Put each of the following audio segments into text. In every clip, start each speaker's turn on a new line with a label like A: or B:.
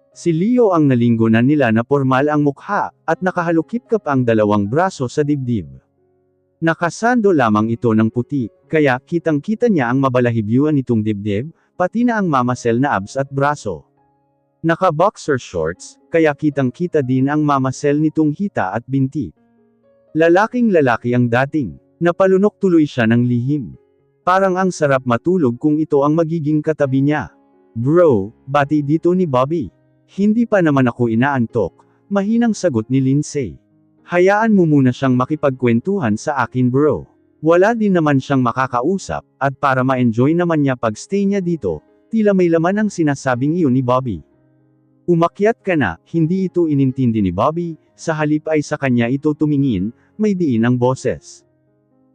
A: Si Leo ang nalinggunan nila na pormal ang mukha, at nakahalukip-kap ang dalawang braso sa dibdib. Nakasando lamang ito ng puti, kaya kitang-kita niya ang mabalahibyuan nitong dibdib, pati na ang mamasel na abs at braso. Naka-boxer shorts, kaya kitang-kita din ang mamasel nitong hita at binti. Lalaking-lalaki ang dating. Napalunok tuloy siya ng lihim. Parang ang sarap matulog kung ito ang magiging katabi niya. Bro, bati dito ni Bobby. Hindi pa naman ako inaantok, mahinang sagot ni Lindsay. Hayaan mo muna siyang makipagkwentuhan sa akin bro. Wala din naman siyang makakausap, at para ma-enjoy naman niya pag-stay niya dito, tila may laman ang sinasabing iyon ni Bobby. Umakyat ka na, hindi ito inintindi ni Bobby, sa halip ay sa kanya ito tumingin, may diin ang boses.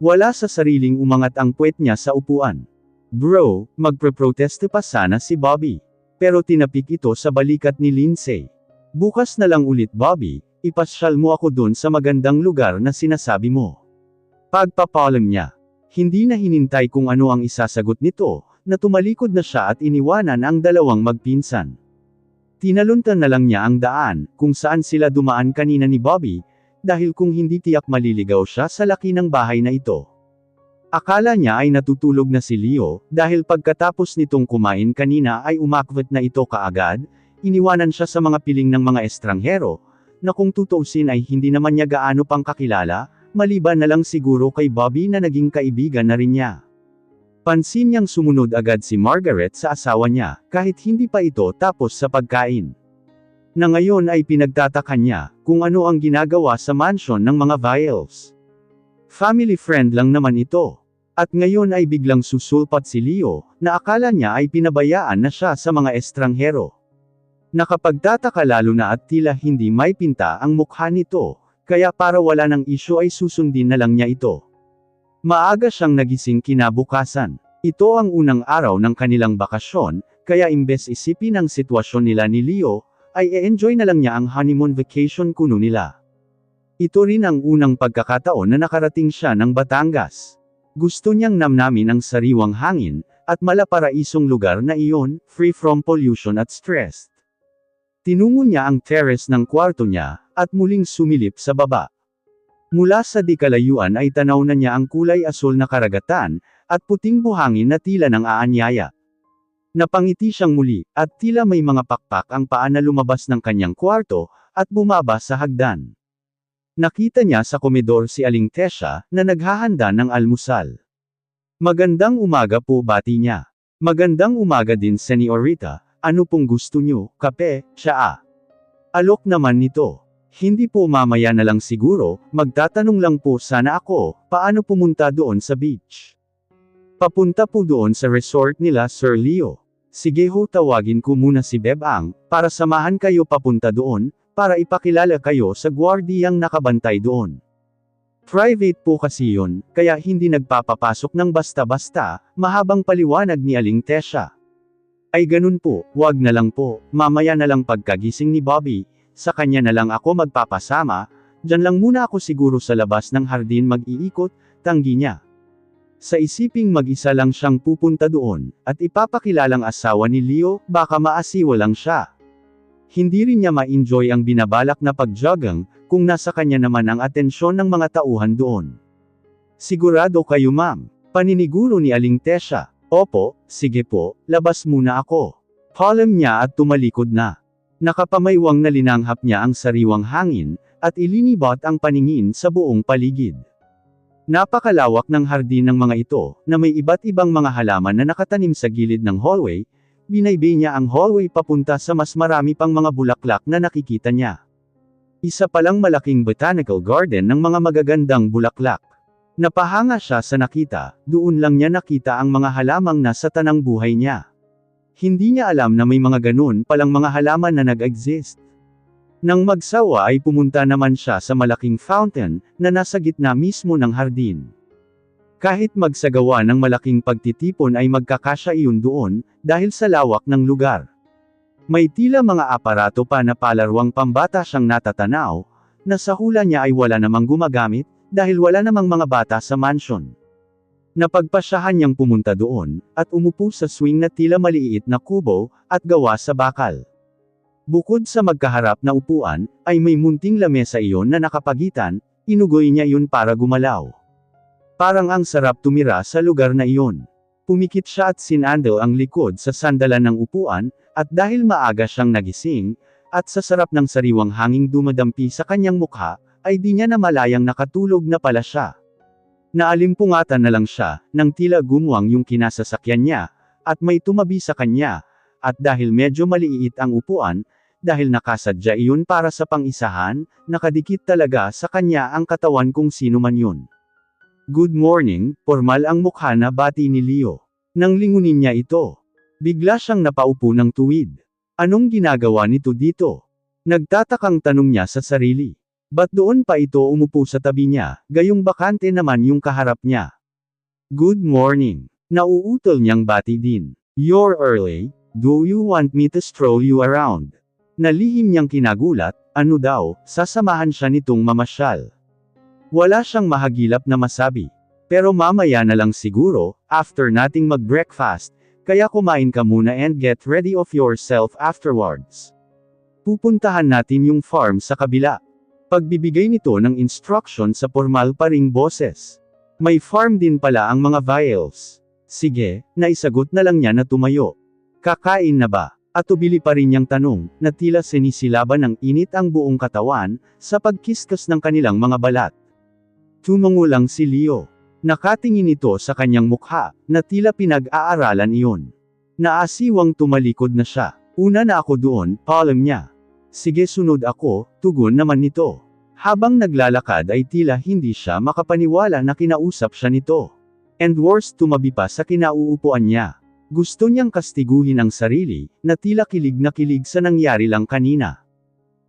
A: Wala sa sariling umangat ang puwet niya sa upuan. Bro, magpre-proteste pa sana si Bobby. Pero tinapik ito sa balikat ni Lindsay. Bukas na lang ulit Bobby, ipasyal mo ako dun sa magandang lugar na sinasabi mo. Pagpapalam niya. Hindi na hinintay kung ano ang isasagot nito, na tumalikod na siya at iniwanan ang dalawang magpinsan. Tinaluntan na lang niya ang daan, kung saan sila dumaan kanina ni Bobby, dahil kung hindi tiyak maliligaw siya sa laki ng bahay na ito. Akala niya ay natutulog na si Leo, dahil pagkatapos nitong kumain kanina ay umakwat na ito kaagad, iniwanan siya sa mga piling ng mga estranghero, na kung tutuusin ay hindi naman niya gaano pang kakilala, maliban na lang siguro kay Bobby na naging kaibigan na rin niya. Pansin niyang sumunod agad si Margaret sa asawa niya, kahit hindi pa ito tapos sa pagkain. Na ngayon ay pinagtataka niya, kung ano ang ginagawa sa mansion ng mga Viles. Family friend lang naman ito. At ngayon ay biglang susulpat si Leo, na akala niya ay pinabayaan na siya sa mga estranghero. Nakapagtataka lalo na at tila hindi may pinta ang mukha nito, kaya para wala ng isyu ay susundin na lang niya ito. Maaga siyang nagising kinabukasan. Ito ang unang araw ng kanilang bakasyon, kaya imbes isipin ang sitwasyon nila ni Leo, ay e-enjoy na lang niya ang honeymoon vacation kuno nila. Ito rin ang unang pagkakataon na nakarating siya ng Batangas. Gusto niyang namnamin ang sariwang hangin, at malaparaisong lugar na iyon, free from pollution at stress. Tinungo niya ang terrace ng kwarto niya, at muling sumilip sa baba. Mula sa di kalayuan ay tanaw na niya ang kulay asul na karagatan, at puting buhangin na tila ng aanyaya. Napangiti siyang muli, at tila may mga pakpak ang paa na lumabas ng kanyang kwarto, at bumaba sa hagdan. Nakita niya sa komedor si Aling Tesha, na naghahanda ng almusal. Magandang umaga po bati niya. Magandang umaga din Senyorita, ano pong gusto niyo, kape, tsaa? Alok naman nito. Hindi po mamaya na lang siguro, magtatanong lang po sana ako, paano pumunta doon sa beach? Papunta po doon sa resort nila Sir Leo. Sige ho tawagin ko muna si Bebang, para samahan kayo papunta doon, para ipakilala kayo sa gwardiyang nakabantay doon. Private po kasi yun, kaya hindi nagpapapasok ng basta-basta, mahabang paliwanag ni Aling Tesha. Ay ganun po, wag na lang po, mamaya na lang pagkagising ni Bobby, sa kanya na lang ako magpapasama, dyan lang muna ako siguro sa labas ng hardin mag-iikot, tanggi niya. Sa isiping mag-isa lang siyang pupunta doon, at ipapakilalang asawa ni Leo, baka maasiwa lang siya. Hindi rin niya ma-enjoy ang binabalak na pagjogging, kung nasa kanya naman ang atensyon ng mga tauhan doon. Sigurado kayo ma'am, paniniguro ni Aling Tesha. Opo, sige po, labas muna ako. Palem niya at tumalikod na. Nakapamaywang na linanghap niya ang sariwang hangin, at ilinibot ang paningin sa buong paligid. Napakalawak ng hardin ng mga ito, na may iba't ibang mga halaman na nakatanim sa gilid ng hallway. Binaybay niya ang hallway papunta sa mas marami pang mga bulaklak na nakikita niya. Isa palang malaking botanical garden ng mga magagandang bulaklak. Napahanga siya sa nakita, doon lang niya nakita ang mga halamang nasa tanang buhay niya. Hindi niya alam na may mga ganun palang mga halaman na nag-exist. Nang magsawa ay pumunta naman siya sa malaking fountain, na nasa gitna mismo ng hardin. Kahit magsagawa ng malaking pagtitipon ay magkakasya iyon doon, dahil sa lawak ng lugar. May tila mga aparato pa na palarwang pambata siyang natatanaw, na sa hula niya ay wala namang gumagamit, dahil wala namang mga bata sa mansion. Napagpasyahan niyang pumunta doon, at umupo sa swing na tila maliit na kubo, at gawa sa bakal. Bukod sa magkaharap na upuan, ay may munting lamesa iyon na nakapagitan, inugoy niya iyon para gumalaw. Parang ang sarap tumira sa lugar na iyon. Pumikit siya at sinandal ang likod sa sandalan ng upuan, at dahil maaga siyang nagising, at sa sarap ng sariwang hanging dumadampi sa kanyang mukha, ay di niya namalayang nakatulog na pala siya. Naalimpungatan na lang siya, nang tila gumuwang yung kinasasakyan niya, at may tumabi sa kanya, at dahil medyo maliit ang upuan, dahil nakasadya iyon para sa pang-isahan, nakadikit talaga sa kanya ang katawan kung sino man yun. Good morning, pormal ang mukha na bati ni Leo. Nang lingunin niya ito, bigla siyang napaupo ng tuwid. Anong ginagawa nito dito? Nagtatakang tanong niya sa sarili. Ba't doon pa ito umupo sa tabi niya, gayong bakante naman yung kaharap niya? Good morning. Nauutol niyang bati din. You're early, do you want me to stroll you around? Nalihim niyang kinagulat, ano daw, sasamahan siya nitong mamasyal. Wala siyang mahagilap na masabi. Pero mamaya na lang siguro, after nating mag-breakfast, kaya kumain ka muna and get ready of yourself afterwards. Pupuntahan natin yung farm sa kabila. Pagbibigay nito ng instruction sa formal pa ring boses. May farm din pala ang mga vials. Sige, naisagot na lang niya na tumayo. Kakain na ba? At ubili pa rin niyang tanong, na tila sinisilaban ng init ang buong katawan, sa pagkiskas ng kanilang mga balat. Tumango lang si Leo. Nakatingin ito sa kanyang mukha, na tila pinag-aaralan iyon. Naasiwang tumalikod na siya. Una na ako doon, palm niya. Sige sunod ako, tugon naman nito. Habang naglalakad ay tila hindi siya makapaniwala na kinausap siya nito. And worse tumabi pa sa kinauupuan niya. Gusto niyang kastiguhin ang sarili, na tila kilig na kilig sa nangyari lang kanina.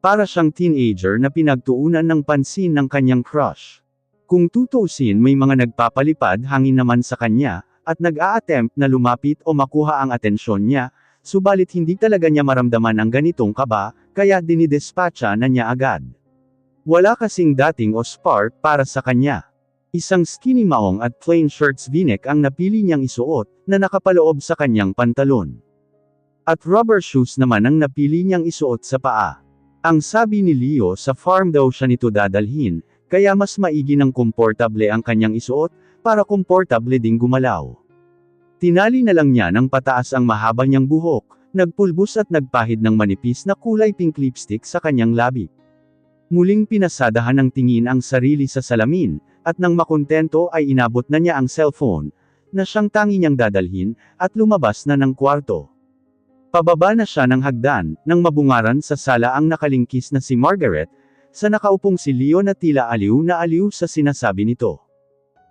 A: Para siyang teenager na pinagtuunan ng pansin ng kanyang crush. Kung tutuusin may mga nagpapalipad hangin naman sa kanya, at nag-a-attempt na lumapit o makuha ang atensyon niya, subalit hindi talaga niya maramdaman ang ganitong kaba, kaya dinidespatcha na niya agad. Wala kasing dating o spark para sa kanya. Isang skinny maong at plain shirts v-neck ang napili niyang isuot, na nakapaloob sa kanyang pantalon. At rubber shoes naman ang napili niyang isuot sa paa. Ang sabi ni Leo sa farm daw siya nito dadalhin, kaya mas maigi ng komportable ang kanyang isuot, para komportable ding gumalaw. Tinali na lang niya ng pataas ang mahaba niyang buhok, nagpulbos at nagpahid ng manipis na kulay pink lipstick sa kanyang labi. Muling pinasadahan ng tingin ang sarili sa salamin, at nang makontento ay inabot na niya ang cellphone, na siyang tangi niyang dadalhin, at lumabas na ng kwarto. Pababa na siya ng hagdan, nang mabungaran sa sala ang nakalingkis na si Margaret, sa nakaupong si Leo na tila aliw na aliw sa sinasabi nito.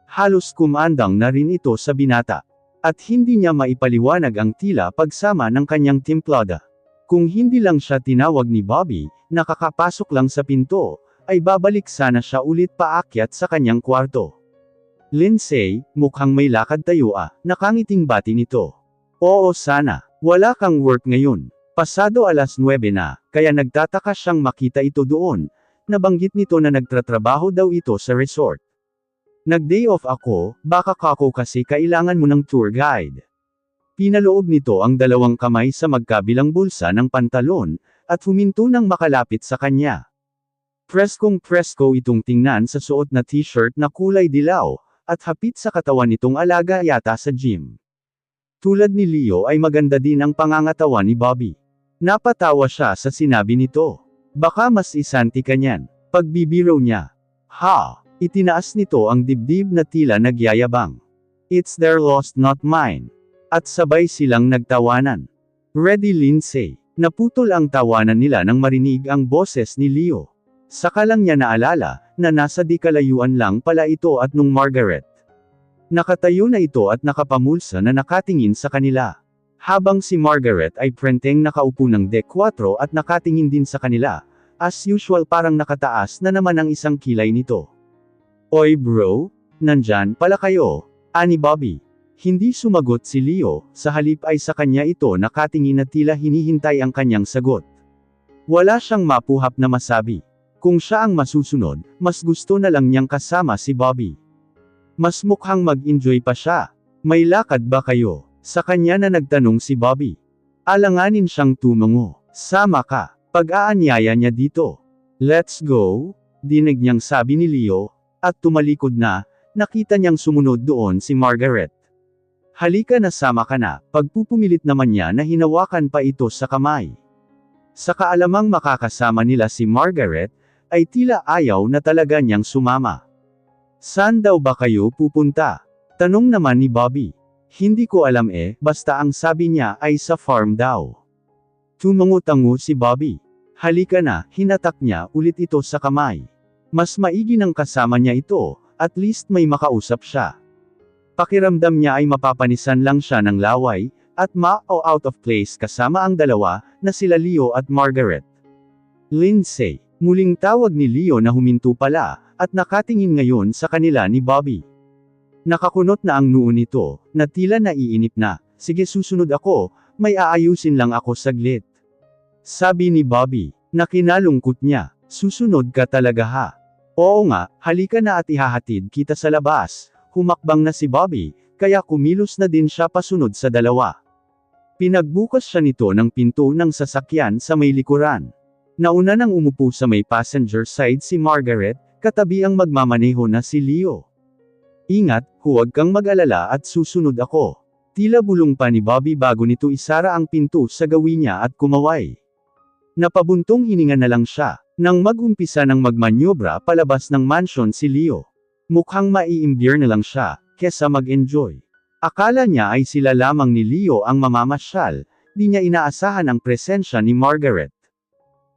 A: Halos kumandang na rin ito sa binata. At hindi niya maipaliwanag ang tila pagsama ng kanyang timplada. Kung hindi lang siya tinawag ni Bobby, nakakapasok lang sa pinto, ay babalik sana siya ulit paakyat sa kanyang kwarto. Lindsay, mukhang may lakad tayo nakangiting bati nito. Oo sana, wala kang work ngayon. Pasado 9:00 na, kaya nagtataka siyang makita ito doon. Nabanggit nito na nagtatrabaho daw ito sa resort. Nag-day off ako, baka kako kasi kailangan mo ng tour guide. Pinaloob nito ang dalawang kamay sa magkabilang bulsa ng pantalon, at huminto nang makalapit sa kanya. Preskong presko itong tingnan sa suot na t-shirt na kulay dilaw, at hapit sa katawan nitong alaga yata sa gym. Tulad ni Leo ay maganda din ang pangangatawan ni Bobby. Napatawa siya sa sinabi nito. Baka mas isanti ka niyan. Pagbibiro niya. Ha! Itinaas nito ang dibdib na tila nagyayabang. It's their loss not mine. At sabay silang nagtawanan. Ready Lindsay. Naputol ang tawanan nila nang marinig ang boses ni Leo. Saka lang niya naalala, na nasa di kalayuan lang pala ito at nung Margaret. Nakatayo na ito at nakapamulsa na nakatingin sa kanila. Habang si Margaret ay prenteng nakaupo ng deck 4 at nakatingin din sa kanila, as usual parang nakataas na naman ang isang kilay nito. Oy bro, nandyan pala kayo, ani Bobby. Hindi sumagot si Leo, sa halip ay sa kanya ito nakatingin na tila hinihintay ang kanyang sagot. Wala siyang mapuhap na masabi. Kung siya ang masusunod, mas gusto na lang niyang kasama si Bobby. Mas mukhang mag-enjoy pa siya. May lakad ba kayo? Sa kanya na nagtanong si Bobby. Alanganin siyang tumango. Sama ka. Pag-aanyaya niya dito. Let's go, dinig niyang sabi ni Leo, at tumalikod na, nakita niyang sumunod doon si Margaret. Halika na, sama ka na, pagpupumilit naman niya na hinawakan pa ito sa kamay. Sa kaalamang makakasama nila si Margaret, ay tila ayaw na talaga niyang sumama. Saan daw ba kayo pupunta? Tanong naman ni Bobby. Hindi ko alam basta ang sabi niya ay sa farm daw. Tumango-tango si Bobby. Halika na, hinatak niya ulit ito sa kamay. Mas maigi ng kasama niya ito, at least may makausap siya. Pakiramdam niya ay mapapanisan lang siya ng laway, at out of place kasama ang dalawa, na sila Leo at Margaret. Lindsay, muling tawag ni Leo na huminto pala, at nakatingin ngayon sa kanila ni Bobby. Nakakunot na ang noo nito, na tila naiinip na. Sige, susunod ako, may aayusin lang ako saglit. Sabi ni Bobby, na kinalungkot niya. Susunod ka talaga ha? Oo nga, halika na at ihahatid kita sa labas. Humakbang na si Bobby, kaya kumilos na din siya pasunod sa dalawa. Pinagbukas siya nito ng pinto ng sasakyan sa may likuran. Nauna nang umupo sa may passenger side si Margaret, katabi ang magmamaneho na si Leo. Ingat, huwag kang mag-alala at susunod ako. Tila bulong pa ni Bobby bago nito isara ang pinto sa gawin niya at kumaway. Napabuntong hininga na lang siya, nang mag-umpisa ng magmanyobra palabas ng mansion si Leo. Mukhang maiimbir na lang siya, kesa mag-enjoy. Akala niya ay sila lamang ni Leo ang mamamasyal, di niya inaasahan ang presensya ni Margaret.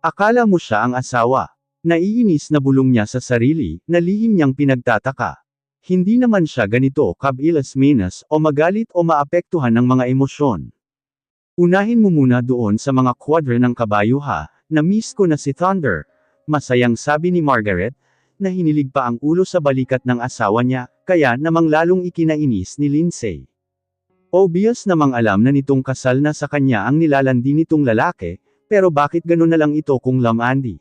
A: Akala mo siya ang asawa. Naiinis na bulong niya sa sarili, na lihim niyang pinagtataka. Hindi naman siya ganito kabilas-menas o magalit o maapektuhan ng mga emosyon. Unahin mo muna doon sa mga kwadre ng kabayo ha, na-miss ko na si Thunder. Masayang sabi ni Margaret, na hinilig pa ang ulo sa balikat ng asawa niya, kaya namang lalong ikinainis ni Lindsay. Obvious namang alam na nitong kasal na sa kanya ang nilalandi nitong lalaki, pero bakit ganun na lang ito kung lamandi?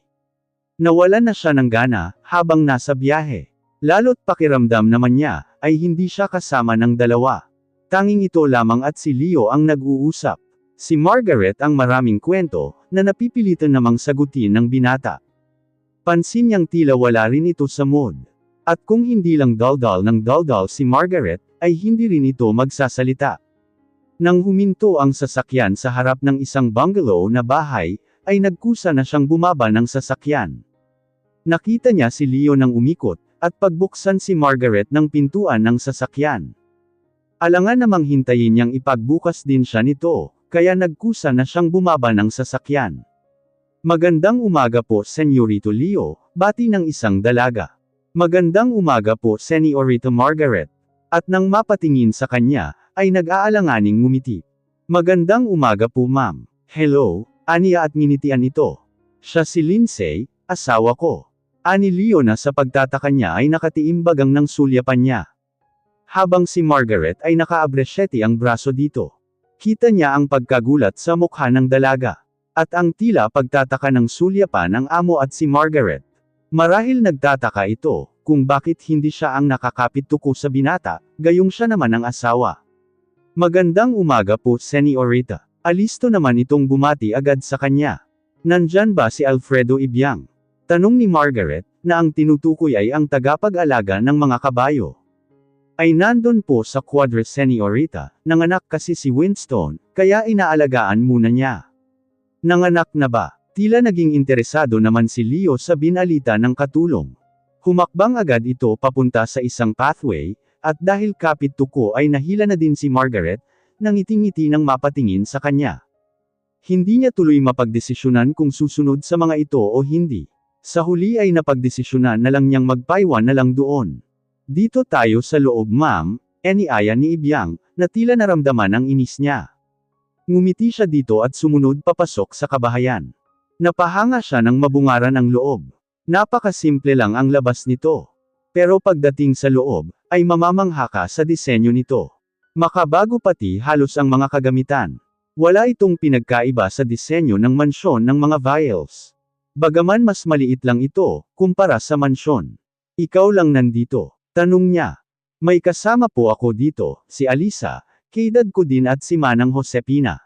A: Nawalan na siya ng gana, habang nasa biyahe. Lalo't pakiramdam naman niya, ay hindi siya kasama ng dalawa. Tanging ito lamang at si Leo ang nag-uusap. Si Margaret ang maraming kwento, na napipilitan namang sagutin ng binata. Pansin niyang tila wala rin ito sa mood. At kung hindi lang daldal ng daldal si Margaret, ay hindi rin ito magsasalita. Nang huminto ang sasakyan sa harap ng isang bungalow na bahay, ay nagkusa na siyang bumaba ng sasakyan. Nakita niya si Leo nang umikot, at pagbuksan si Margaret ng pintuan ng sasakyan. Alangan namang hintayin niyang ipagbukas din siya nito, kaya nagkusa na siyang bumaba ng sasakyan. Magandang umaga po Senyorito Leo, bati ng isang dalaga. Magandang umaga po Senyorita Margaret. At nang mapatingin sa kanya, ay nag-aalanganing ngumiti. Magandang umaga po ma'am. Hello, aniya at nginitian ito. Siya si Lindsay, asawa ko. Ani Leo na sa pagtataka niya ay nakatiimbagang ng sulyapan niya. Habang si Margaret ay naka-abresyete ang braso dito. Kita niya ang pagkagulat sa mukha ng dalaga. At ang tila pagtataka ng sulyapan ng amo at si Margaret. Marahil nagtataka ito, kung bakit hindi siya ang nakakapit tuko sa binata, gayong siya naman ang asawa. Magandang umaga po Senyorita. Alisto naman itong bumati agad sa kanya. Nandyan ba si Alfredo Ibiang? Tanong ni Margaret, na ang tinutukoy ay ang tagapag-alaga ng mga kabayo. Ay nandun po sa kwadre Senyorita, nanganak kasi si Winston, kaya inaalagaan muna niya. Nanganak na ba? Tila naging interesado naman si Leo sa binalita ng katulong. Humakbang agad ito papunta sa isang pathway, at dahil kapit tuko ay nahila na din si Margaret, nangiting-ngiti nang mapatingin sa kanya. Hindi niya tuloy mapagdesisyonan kung susunod sa mga ito o hindi. Sa huli ay napagdesisyonan na lang niyang magpaiwan na lang doon. Dito tayo sa loob ma'am, iniaya ni Ibiang, na tila naramdaman ang inis niya. Ngumiti siya dito at sumunod papasok sa kabahayan. Napahanga siya ng mabungaran ang loob. Napakasimple lang ang labas nito. Pero pagdating sa loob, ay mamamangha ka sa disenyo nito. Makabago pati halos ang mga kagamitan. Wala itong pinagkaiba sa disenyo ng mansyon ng mga vials. Bagaman mas maliit lang ito, kumpara sa mansyon. Ikaw lang nandito, tanong niya. May kasama po ako dito, si Alisa, kaedad ko din at si Manang Josepina.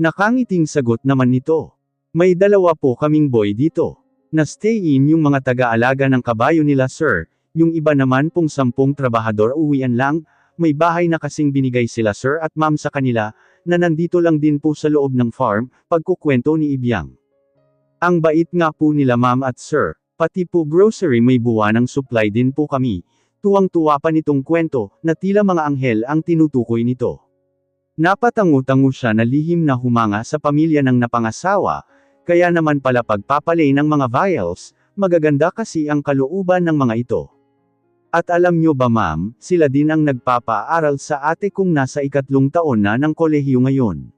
A: Nakangiting sagot naman nito. May dalawa po kaming boy dito. Na-stay in yung mga taga-alaga ng kabayo nila sir, yung iba naman pong 10 trabahador uwian lang, may bahay na kasing binigay sila sir at ma'am sa kanila, na nandito lang din po sa loob ng farm, pagkukwento ni Ibyang. Ang bait nga po nila ma'am at sir, pati po grocery may buwanang supply din po kami. Tuwang-tuwa pa nitong kwento, na tila mga anghel ang tinutukoy nito. Napatangu-tangu siya na lihim na humanga sa pamilya ng napangasawa, kaya naman pala pagpapalay ng mga vials, magaganda kasi ang kalooban ng mga ito. At alam nyo ba ma'am, sila din ang nagpapaaral sa ate kong nasa 3 taon na ng kolehiyo ngayon.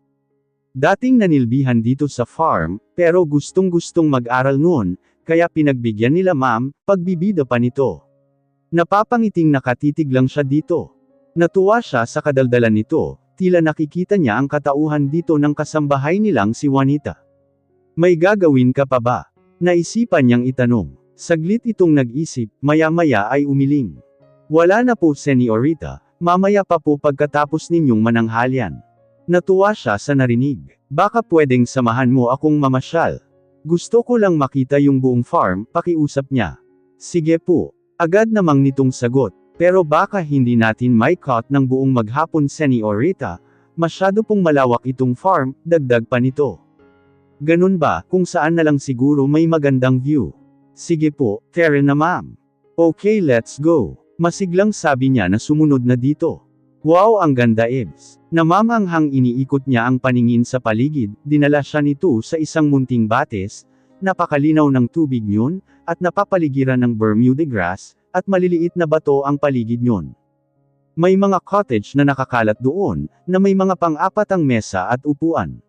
A: Dating nanilbihan dito sa farm, pero gustong-gustong mag-aral noon, kaya pinagbigyan nila ma'am, pagbibida pa nito. Napapangiting nakatitig lang siya dito. Natuwa siya sa kadaldalan nito, tila nakikita niya ang katauhan dito ng kasambahay nilang si Juanita. May gagawin ka pa ba? Naisipan niyang itanong. Saglit itong nag-isip, maya-maya ay umiling. Wala na po senyorita, mamaya pa po pagkatapos ninyong mananghalian. Natuwa siya sa narinig. Baka pwedeng samahan mo akong mamasyal. Gusto ko lang makita yung buong farm, pakiusap niya. Sige po. Agad namang nitong sagot, pero baka hindi natin may cut ng buong maghapon senyorita, masyado pong malawak itong farm, dagdag pa nito. Ganun ba, kung saan na lang siguro may magandang view. Sige po, fair na ma'am. Okay, let's go. Masiglang sabi niya na sumunod na dito. Wow, ang ganda Ibs. Namamanghang iniikot niya ang paningin sa paligid, dinala siya nito sa isang munting batis, napakalinaw ng tubig niyon, at napapaligiran ng Bermuda grass, at maliliit na bato ang paligid niyon. May mga cottage na nakakalat doon, na may mga pang-apatang mesa at upuan.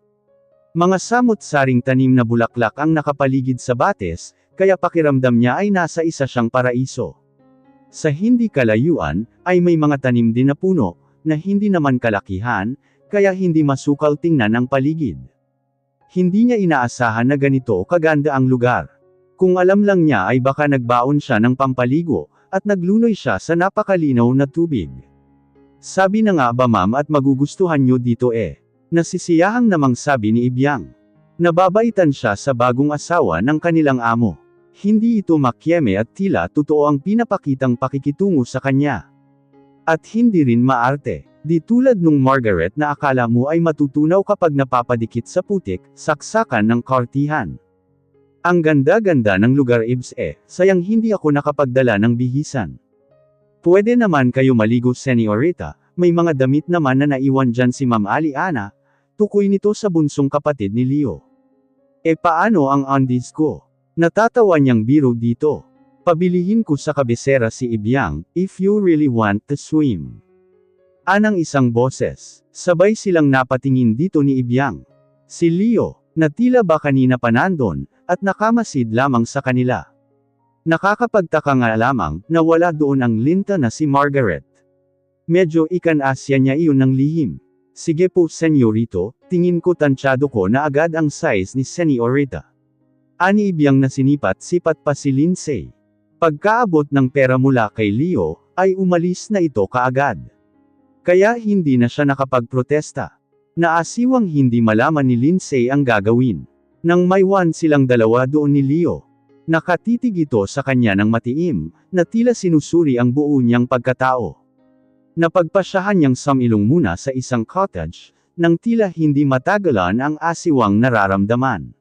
A: Mga samot-saring tanim na bulaklak ang nakapaligid sa batis, kaya pakiramdam niya ay nasa isa siyang paraiso. Sa hindi kalayuan, ay may mga tanim din na puno, na hindi naman kalakihan, kaya hindi masukal tingnan ang paligid. Hindi niya inaasahan na ganito kaganda ang lugar. Kung alam lang niya ay baka nagbaon siya ng pampaligo, at naglunoy siya sa napakalinaw na tubig. Sabi na nga ba ma'am at magugustuhan nyo dito Nasisiyahang namang sabi ni Ibyang. Nababaitan siya sa bagong asawa ng kanilang amo. Hindi ito makyeme at tila totoo ang pinapakitang pakikitungo sa kanya. At hindi rin maarte. Di tulad nung Margaret na akala mo ay matutunaw kapag napapadikit sa putik, saksakan ng kartihan. Ang ganda-ganda ng lugar Ibs sayang hindi ako nakapagdala ng bihisan. Pwede naman kayo maligo senyorita, may mga damit naman na naiwan dyan si Ma'am Aliana, tukoy nito sa bunsong kapatid ni Leo. Paano ang undies ko? Natatawa niyang biro dito. Pabilihin ko sa kabisera si Ibyang, if you really want to swim. Anang isang boses. Sabay silang napatingin dito ni Ibyang. Si Leo, na tila ba kanina pa nandon, at nakamasid lamang sa kanila. Nakakapagtaka nga lamang, na wala doon ang linta na si Margaret. Medyo ikan-asya niya iyon ng lihim. Sige po senyorito, tingin ko tansyado ko na agad ang size ni senyorita. Ani Ibyang na sinipat-sipat pa si Lindsay. Pagkaabot ng pera mula kay Leo, ay umalis na ito kaagad. Kaya hindi na siya nakapagprotesta. Naasiwang hindi malaman ni Lindsay ang gagawin. Nang may one silang dalawa doon ni Leo. Nakatitig ito sa kanya ng matiim, na tila sinusuri ang buo niyang pagkatao. Napagpasyahan niyang samilong muna sa isang cottage, nang tila hindi matagalan ang asiwang nararamdaman.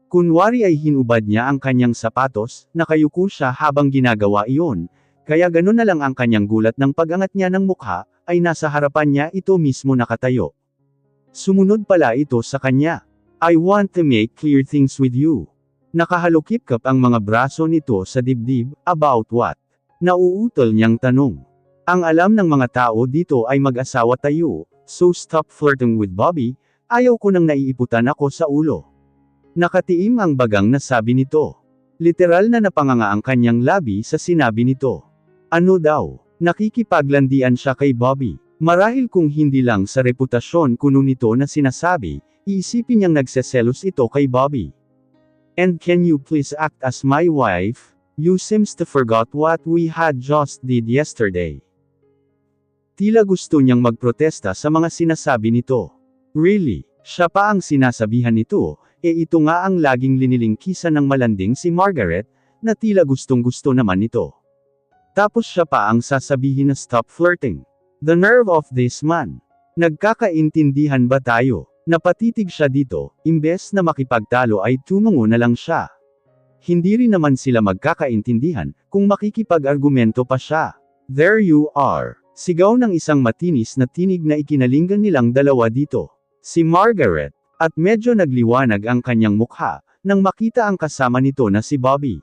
A: Kunwari ay hinubad niya ang kanyang sapatos, nakayuko siya habang ginagawa iyon, kaya ganun na lang ang kanyang gulat ng pag-angat niya ng mukha, ay nasa harapan niya ito mismo nakatayo. Sumunod pala ito sa kanya. I want to make clear things with you. Nakahalukip-kap ang mga braso nito sa dibdib, about what? Nauutol niyang tanong. Ang alam ng mga tao dito ay mag-asawa tayo, so stop flirting with Bobby, ayaw ko nang naiiputan ako sa ulo. Nakatiim ang bagang na sabi nito. Literal na napanganga ang kanyang labi sa sinabi nito. Ano daw? Nakikipaglandian siya kay Bobby. Marahil kung hindi lang sa reputasyon kuno nito na sinasabi, iisipin niyang nagseselos ito kay Bobby. And can you please act as my wife? You seems to forgot what we had just did yesterday. Tila gusto niyang magprotesta sa mga sinasabi nito. Really? Siya pa ang sinasabihan nito, Ito nga ang laging linilingkisan ng malanding si Margaret, na tila gustong-gusto naman nito. Tapos siya pa ang sasabihin na stop flirting. The nerve of this man. Nagkakaintindihan ba tayo? Napatitig siya dito, imbes na makipagtalo ay tumungo na lang siya. Hindi rin naman sila magkakaintindihan, kung makikipag-argumento pa siya. There you are. Sigaw ng isang matinis na tinig na ikinalinggan nilang dalawa dito. Si Margaret, at medyo nagliwanag ang kanyang mukha, nang makita ang kasama nito na si Bobby.